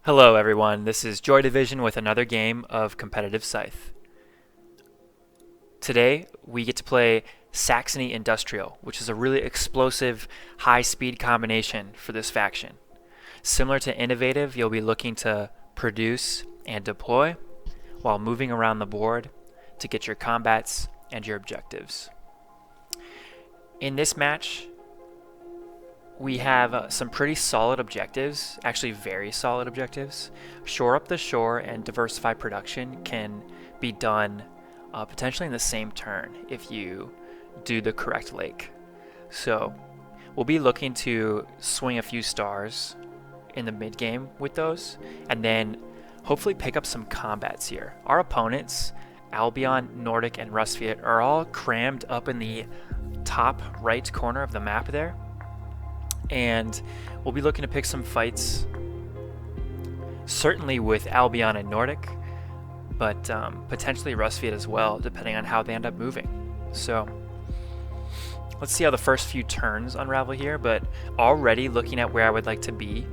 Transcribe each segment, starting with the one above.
Hello everyone, this is Joy Division with another game of competitive Scythe. Today we get to play Saxony Industrial, which is a really explosive, high-speed combination for this faction. Similar to Innovative, you'll be looking to produce and deploy while moving around the board to get your combats and your objectives. In this match, we have some pretty solid objectives, actually very solid objectives. Shore up the shore and diversify production can be done potentially in the same turn if you do the correct lake. So we'll be looking to swing a few stars in the mid game with those and then hopefully pick up some combats here. Our opponents, Albion, Nordic, and Rusviet, are all crammed up in the top right corner of the map there. And we'll be looking to pick some fights, certainly with Albion and Nordic, but potentially Rusviet as well, depending on how they end up moving. So let's see how the first few turns unravel here, but already looking at where I would like to be,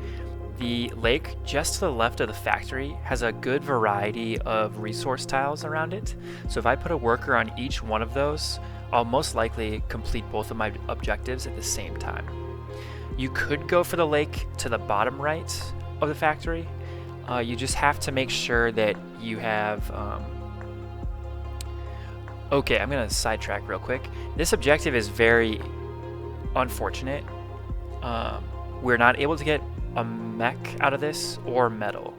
the lake just to the left of the factory has a good variety of resource tiles around it. So if I put a worker on each one of those, I'll most likely complete both of my objectives at the same time. You could go for the lake to the bottom right of the factory. You just have to make sure that you have... Okay, I'm going to sidetrack real quick. This objective is very unfortunate. We're not able to get a mech out of this or metal.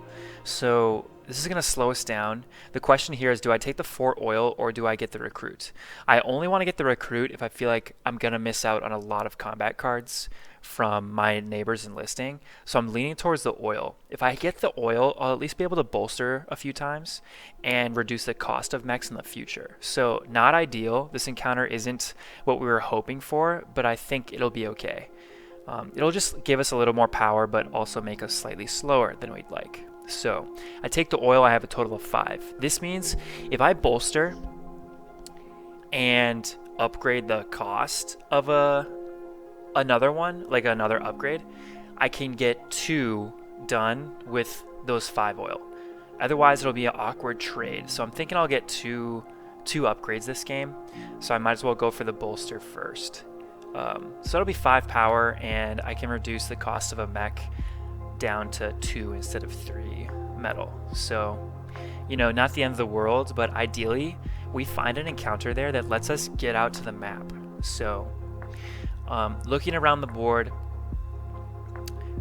So this is going to slow us down. The question here is, do I take the 4 oil or do I get the recruit? I only want to get the recruit if I feel like I'm going to miss out on a lot of combat cards from my neighbors enlisting. So I'm leaning towards the oil. If I get the oil, I'll at least be able to bolster a few times and reduce the cost of mechs in the future. So not ideal. This encounter isn't what we were hoping for, but I think it'll be okay. It'll just give us a little more power, but also make us slightly slower than we'd like. So I take the oil, I have a total of 5. This means if I bolster and upgrade the cost of another one, like another upgrade, I can get 2 done with those 5 oil. Otherwise it'll be an awkward trade. So I'm thinking I'll get two upgrades this game. So I might as well go for the bolster first. So it'll be 5 power and I can reduce the cost of a mech down to 2 instead of 3 metal. So, you know, not the end of the world, but ideally we find an encounter there that lets us get out to the map. So looking around the board,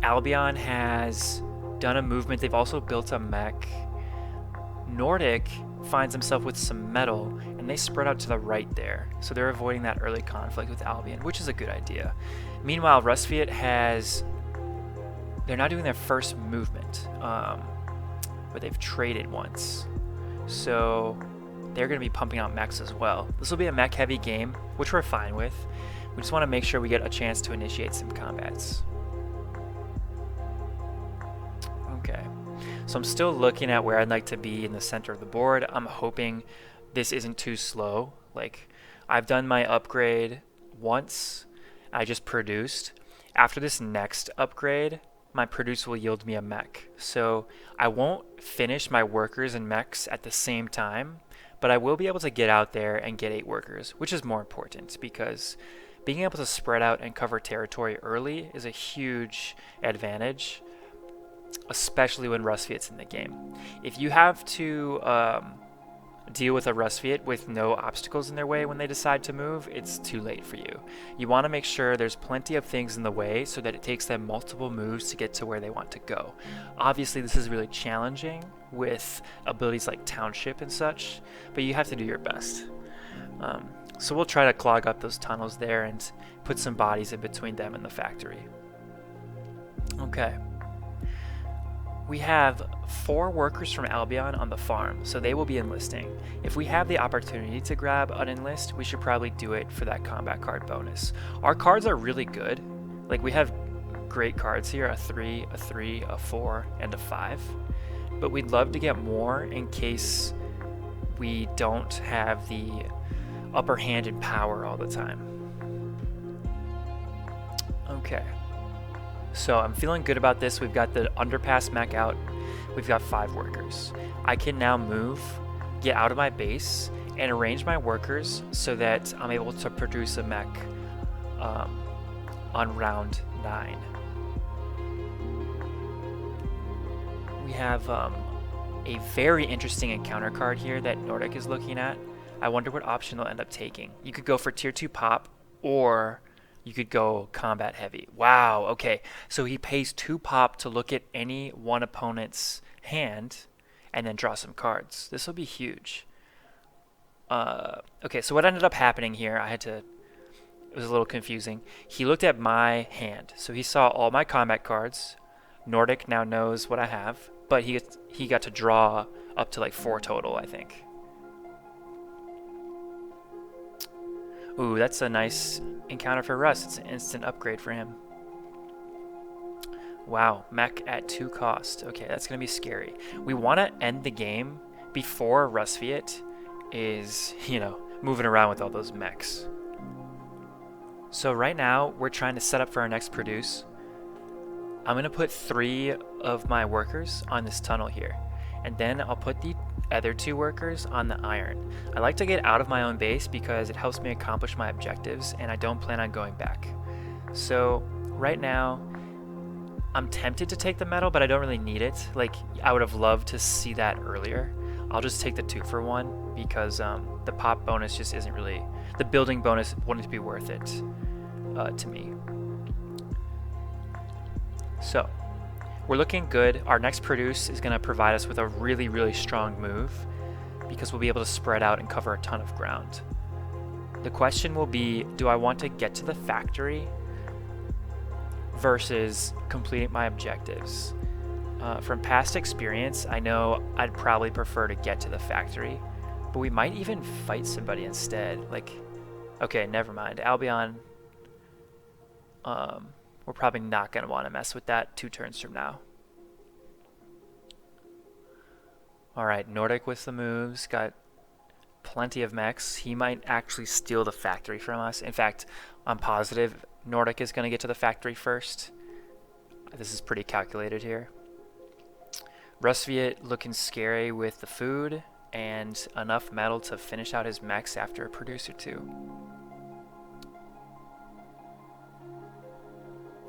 Albion has done a movement. They've also built a mech. Nordic finds himself with some metal and they spread out to the right there. So they're avoiding that early conflict with Albion, which is a good idea. Meanwhile, Rusviet they're not doing their first movement, but they've traded once. So they're going to be pumping out mechs as well. This will be a mech heavy game, which we're fine with. We just want to make sure we get a chance to initiate some combats. Okay, so I'm still looking at where I'd like to be in the center of the board. I'm hoping this isn't too slow. Like, I've done my upgrade once. I just produced. After this next upgrade, my produce will yield me a mech. So I won't finish my workers and mechs at the same time, but I will be able to get out there and get 8 workers, which is more important because being able to spread out and cover territory early is a huge advantage, especially when Rusviet's in the game. If you have to deal with a Rusviet with no obstacles in their way when they decide to move, it's too late for you. You want to make sure there's plenty of things in the way so that it takes them multiple moves to get to where they want to go. Obviously, this is really challenging with abilities like Township and such, but you have to do your best. So we'll try to clog up those tunnels there and put some bodies in between them and the factory. Okay. We have 4 workers from Albion on the farm, so they will be enlisting. If we have the opportunity to grab an enlist, we should probably do it for that combat card bonus. Our cards are really good. Like, we have great cards here, a 3, a 3, a 4, and a 5. But we'd love to get more in case we don't have the upper hand in power all the time. Okay. So I'm feeling good about this. We've got the underpass mech out. We've got 5 workers. I can now move, get out of my base, and arrange my workers so that I'm able to produce a mech on round 9. We have a very interesting encounter card here that Nordic is looking at. I wonder what option they'll end up taking. You could go for tier 2 pop, or you could go combat heavy. Wow, okay. So he pays 2 pop to look at any one opponent's hand and then draw some cards. This will be huge. Okay, so what ended up happening here, it was a little confusing. He looked at my hand. So he saw all my combat cards. Nordic now knows what I have, but he got to draw up to like 4 total, I think. Ooh, that's a nice encounter for Russ. It's an instant upgrade for him. Wow, mech at 2 cost. Okay, that's going to be scary. We want to end the game before Rusviet is, moving around with all those mechs. So right now, we're trying to set up for our next produce. I'm going to put 3 of my workers on this tunnel here. And then I'll put the other 2 workers on the iron. I like to get out of my own base because it helps me accomplish my objectives, and I don't plan on going back. So right now, I'm tempted to take the metal, but I don't really need it. Like, I would have loved to see that earlier. I'll just take the 2-for-1 because the pop bonus just isn't really... The building bonus wouldn't be worth it to me. So, we're looking good. Our next produce is going to provide us with a really, really strong move because we'll be able to spread out and cover a ton of ground. The question will be, do I want to get to the factory versus completing my objectives? From past experience, I know I'd probably prefer to get to the factory, but we might even fight somebody instead. Like, okay, never mind. Albion, we're probably not going to want to mess with that 2 turns from now. Alright, Nordic with the moves, got plenty of mechs. He might actually steal the factory from us. In fact, I'm positive Nordic is going to get to the factory first. This is pretty calculated here. Rusviet looking scary with the food and enough metal to finish out his mechs after a produce or 2.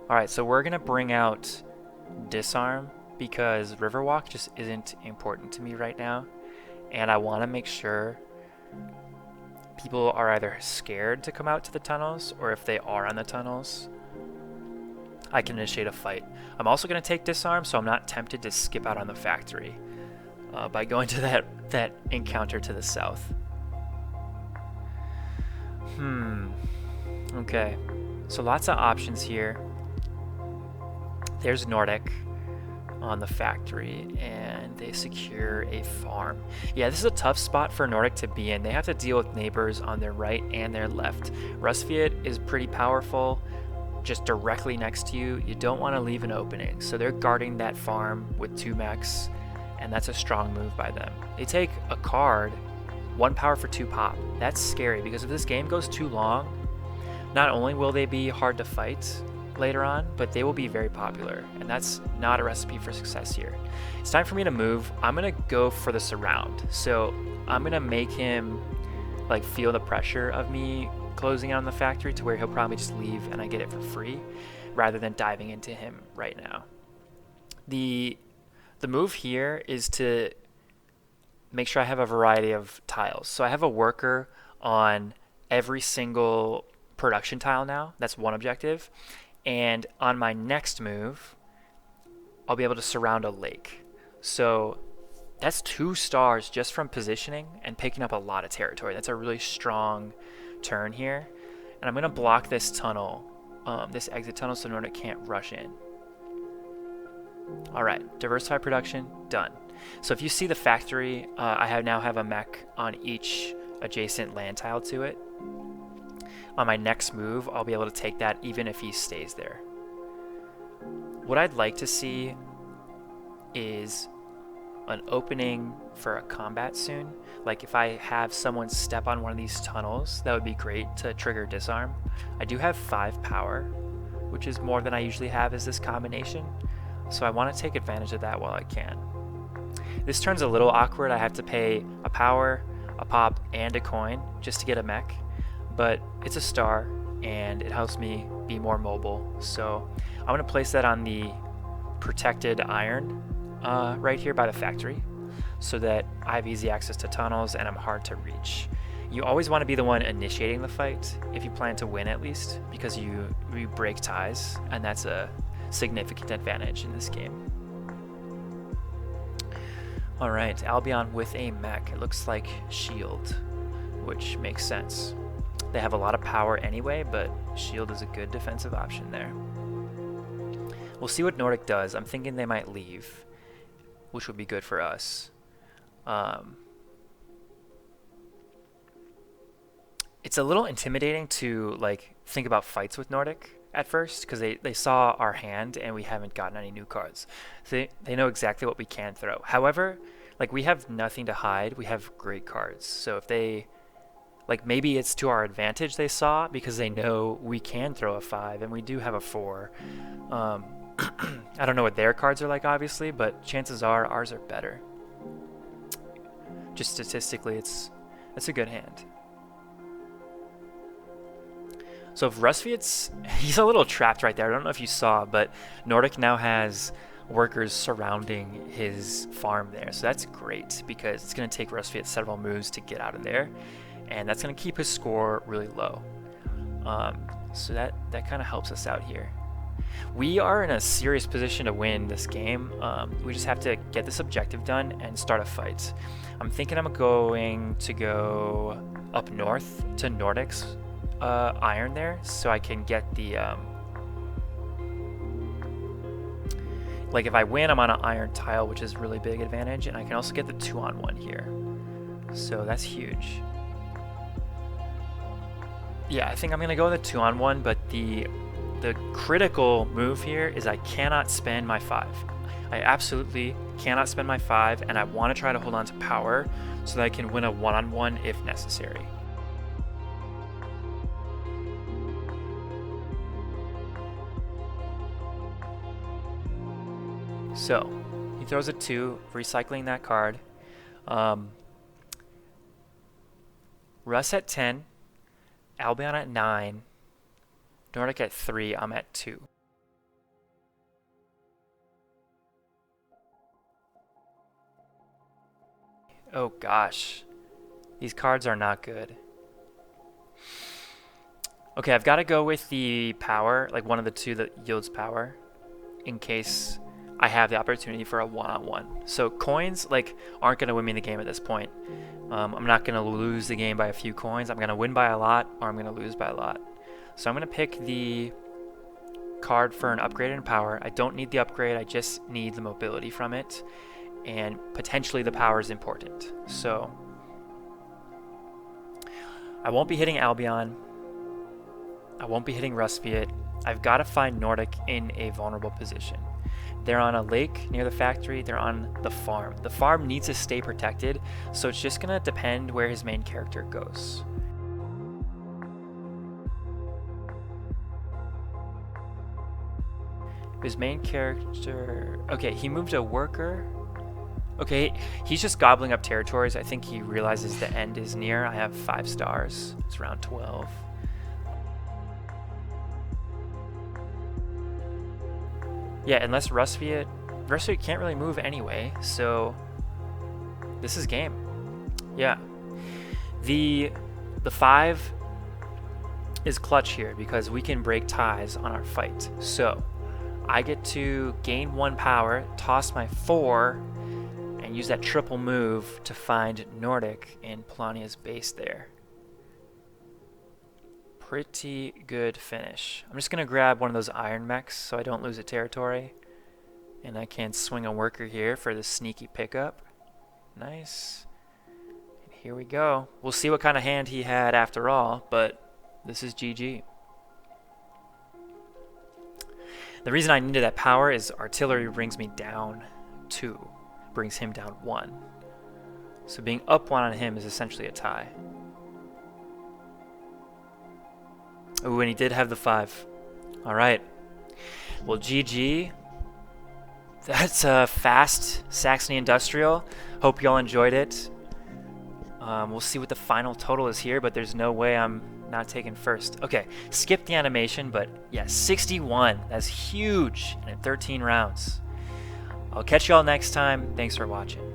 Alright, so we're going to bring out Disarm because Riverwalk just isn't important to me right now. And I want to make sure people are either scared to come out to the tunnels, or if they are on the tunnels, I can initiate a fight. I'm also going to take Disarm, so I'm not tempted to skip out on the factory by going to that encounter to the south. Okay, so lots of options here. There's Nordic on the factory, and they secure a farm. Yeah, this is a tough spot for Nordic to be in. They have to deal with neighbors on their right and their left. Rusviet is pretty powerful just directly next to you. You don't want to leave an opening, so they're guarding that farm with 2 mechs, and that's a strong move by them. They take a card, 1 power for 2 pop. That's scary because if this game goes too long, not only will they be hard to fight later on, but they will be very popular, and that's not a recipe for success here. It's time for me to move. I'm gonna go for the surround, so I'm gonna make him like feel the pressure of me closing out on the factory to where he'll probably just leave and I get it for free rather than diving into him right now. The move here is to make sure I have a variety of tiles. So I have a worker on every single production tile now. That's one objective. And on my next move, I'll be able to surround a lake. So that's 2 stars just from positioning and picking up a lot of territory. That's a really strong turn here. And I'm going to block this tunnel, this exit tunnel, so Nordic can't rush in. Alright, diversify production, done. So if you see the factory, I now have a mech on each adjacent land tile to it. On my next move, I'll be able to take that even if he stays there. What I'd like to see is an opening for a combat soon. Like if I have someone step on one of these tunnels, that would be great to trigger Disarm. I do have 5 power, which is more than I usually have as this combination. so I want to take advantage of that while I can. This turn's a little awkward. I have to pay a power, a pop, and a coin just to get a mech, but it's a star and it helps me be more mobile. So I'm going to place that on the protected iron right here by the factory so that I have easy access to tunnels and I'm hard to reach. You always want to be the one initiating the fight if you plan to win, at least, because you break ties, and that's a significant advantage in this game. Alright, Albion with a mech. It looks like shield, which makes sense. They have a lot of power anyway, but shield is a good defensive option there. We'll see what Nordic does. I'm thinking they might leave, which would be good for us. It's a little intimidating to like think about fights with Nordic at first, because they saw our hand and we haven't gotten any new cards. So they know exactly what we can throw. However, like we have nothing to hide. We have great cards. So if they, like maybe it's to our advantage they saw because they know we can throw a 5 and we do have a 4. I don't know what their cards are like, obviously, but chances are ours are better. Just statistically, it's a good hand. So if Rusviet's, he's a little trapped right there. I don't know if you saw, but Nordic now has workers surrounding his farm there. So that's great because it's going to take Rusviet several moves to get out of there. And that's going to keep his score really low. So that kind of helps us out here. We are in a serious position to win this game. We just have to get this objective done and start a fight. I'm thinking I'm going to go up north to Nordic's iron there, so I can get the like if I win, I'm on an iron tile, which is really big advantage, and I can also get the 2-on-1 here, so that's huge. Yeah, I think I'm gonna go with the 2-on-1, but the critical move here is I cannot spend my 5. I absolutely cannot spend my 5, and I want to try to hold on to power so that I can win a 1-on-1 if necessary. So, he throws a 2, recycling that card. Russ at 10, Albion at 9, Nordic at 3, I'm at 2. Oh gosh, these cards are not good. Okay, I've got to go with the power, like one of the two that yields power, in case I have the opportunity for a 1-on-1. So coins like aren't going to win me the game at this point. I'm not going to lose the game by a few coins. I'm going to win by a lot, or I'm going to lose by a lot. So I'm going to pick the card for an upgrade in power. I don't need the upgrade, I just need the mobility from it. And potentially the power is important. So I won't be hitting Albion. I won't be hitting Rusviet. I've got to find Nordic in a vulnerable position. They're on a lake near the factory. They're on the farm. The farm needs to stay protected, so it's just going to depend where his main character goes. His main character... Okay, he moved a worker. Okay, he's just gobbling up territories. I think he realizes the end is near. I have 5 stars. It's round 12. Yeah, unless Rusviet can't really move anyway, so this is game. Yeah. The 5 is clutch here because we can break ties on our fight. So I get to gain 1 power, toss my 4, and use that triple move to find Nordic in Polonia's base there. Pretty good finish. I'm just going to grab one of those iron mechs so I don't lose a territory. And I can swing a worker here for the sneaky pickup. Nice. And here we go. We'll see what kind of hand he had after all, but this is GG. The reason I needed that power is artillery brings me down 2. Brings him down 1. So being up 1 on him is essentially a tie. Ooh, and he did have the 5. Alright. Well, GG. that's a fast Saxony Industrial. Hope y'all enjoyed it. We'll see what the final total is here, but there's no way I'm not taking first. Okay, skip the animation, but yeah, 61. That's huge in 13 rounds. I'll catch y'all next time. Thanks for watching.